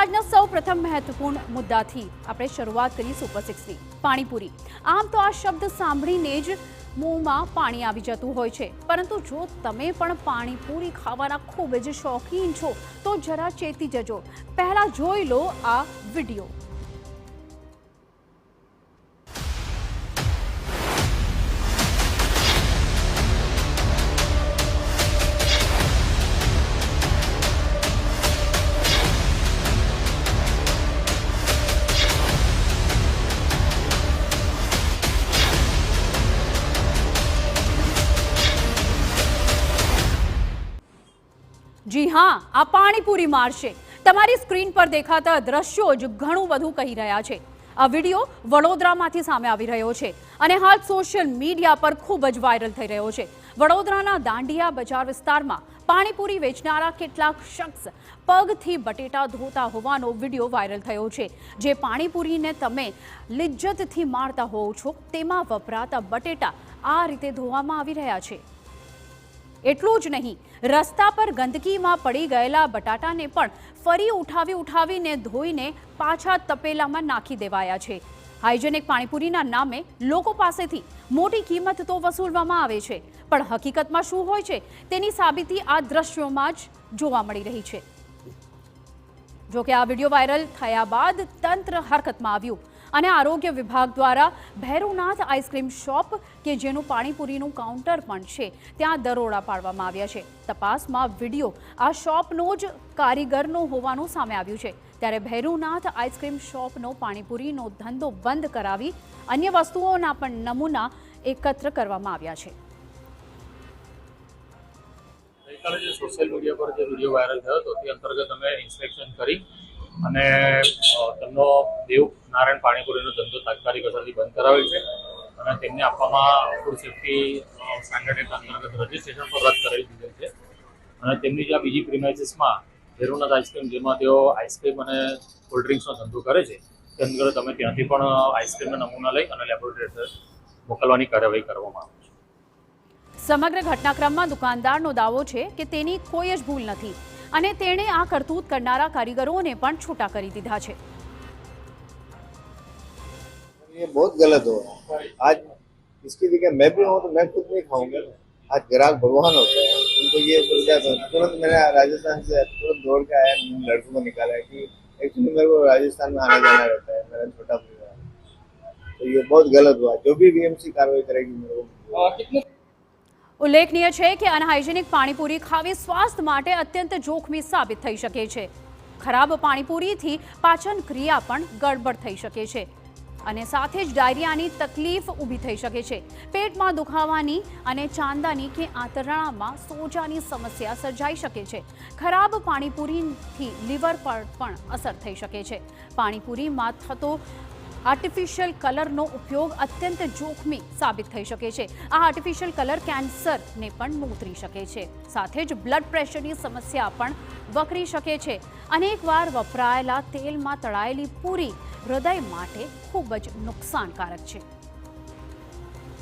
આજના સૌ પ્રથમ મહત્વપૂર્ણ મુદ્દાથી આપણે શરૂઆત કરી સુપર 6ની પાણીપુરી। આમ તો આ શબ્દ સાંભળીને જ મોંમાં પાણી આવી જતું હોય છે, પરંતુ જો તમે પણ પાણીપુરી ખાવાના ખૂબ જ શોખીન છો તો જરા ચેતી જજો। પહેલા જોઈ લો આ વિડિયો। जी हाँ, आ पाणीपुरी मारशे। तमारी स्क्रीन पर देखाता दृश्यों ज घणुं बधुं कही रह्या छे। आ विडियो वडोदरामांथी सामे आवी रह्यो छे अने हाल सोशल मीडिया पर खूब ज वायरल थई रह्यो छे। वडोदराना दांडिया बजार विस्तारमां पाणीपुरी वेचनारा केटलाक शख्स पगथी बटेटा धोता होवानो विडियो वायरल थयो छे। जे पाणीपुरीने तमे लिज्जतथी मारता होव छो तेमां वपराता बटेटा आ रीते धोवामां आवी रह्या छे। એટલું જ નહીં, રસ્તા પર ગંદકીમાં પડી ગયેલા બટાટાને પણ ફરી ઉઠાવીને ધોઈને પાછા તપેલામાં નાખી દેવાયા છે। હાઇજેનિક પાણીપુરીના નામે લોકો પાસેથી મોટી કિંમત તો વસૂલવામાં આવે છે, પણ હકીકતમાં શું હોય છે તેની સાબિતી આ દ્રશ્યોમાં જ જોવા મળી રહી છે। જો કે આ વિડીયો વાયરલ થયા બાદ તંત્ર હરકતમાં આવ્યું અને આરોગ્ય વિભાગ દ્વારા ભૈરવનાથ આઈસ્ક્રીમ શોપ કે જેનું પાણીપુરીનું કાઉન્ટર પણ છે ત્યાં દરોડા પાડવામાં આવ્યા છે। તપાસમાં વિડીયો આ શોપનો જ કારીગરનો હોવાનું સામે આવ્યું છે। ત્યારે ભૈરવનાથ આઈસ્ક્રીમ શોપનો પાણીપુરીનો ધંધો બંધ કરાવી અન્ય વસ્તુઓના પણ નમૂના એકત્ર કરવામાં આવ્યા છે। ગઈકાલે જે સોશિયલ મીડિયા પર જે વિડીયો વાયરલ થયો હતો તે અંતર્ગત અમે ઇન્સ્પેક્શન કરી અને તેમનો દેવ નારાયણ પાણીપુરીનો ધંધો તાત્કાલિક અસરથી બંધ કરાવેલ છે અને તેમને આપવામાં ફૂડ સેફ્ટી સ્ટાન્ડર્ડ એક્ટ અંતર્ગત રજીસ્ટ્રેશન પર રદ કરાવી દીધેલ છે અને તેમની જે બીજી પ્રિમાઇસીસમાં ભૈરવનાથ આઈસ્ક્રીમ જેમાં તેઓ આઈસ્ક્રીમ અને કોલ્ડ ડ્રિંક્સનો ધંધો કરે છે તે અંતર્ગત અમે ત્યાંથી પણ આઈસ્ક્રીમના નમૂના લઈ અને લેબોરેટરી મોકલવાની કાર્યવાહી કરવામાં આવી છે। સમગ્ર ઘટનાક્રમમાં દુકાનદારનો દાવો છે કે તેની કોઈ જ ભૂલ નથી અને તેણે આ કરતૂત કરનારા કારીગરોને પણ છૂટા કરી દીધા છે। ये बहुत गलत हो रहा है। आज इसकी जगह मैं भी हूँ तो मैं खुद नहीं खाऊंगा। आज ग्राहक भगवान होते हैं, उनको ये सुविधा तो तुरंत मैंने राजस्थान से तुरंत दौड़ के आया, लड़कों को निकाला कि एक्चुअली मेरे को राजस्थान में आना जाना रहता है, मेरा छोटा परिवार, तो ये बहुत गलत हुआ। जो भी बीएमसी कार्रवाई करेगी मेरे को। उल्लेखनीय है कि अनहाइजेनिक पाणीपुरी खावी स्वास्थ्य માટે અત્યંત જોખમી સાબિત થઈ શકે છે। ખરાબ પાણીપુરીથી પાચન ક્રિયા પણ ગડબડ થઈ શકે છે અને સાથે જ ડાયરિયાની તકલીફ ઊભી થઈ શકે છે। પેટમાં દુખાવાની અને ચાંદાની કે આંતરડામાં સોજાની સમસ્યા સર્જાઈ શકે છે। ખરાબ પાણીપુરીથી લીવર પર પણ અસર થઈ શકે છે। પાણીપુરીમાં થતો आर्टिफिशियल कलरનો उपयोग अत्यंत जोखमी साबित થઈ શકે છે। આ આર્ટિફિશિયલ કલર કેન્સરને પણ નોતરી શકે છે, સાથે જ બ્લડ પ્રેશરની સમસ્યા પણ વકરી શકે છે। અનેકવાર વપરાયેલા તેલમાં તળાયેલી પૂરી હૃદય માટે ખૂબ જ નુકસાનકારક છે।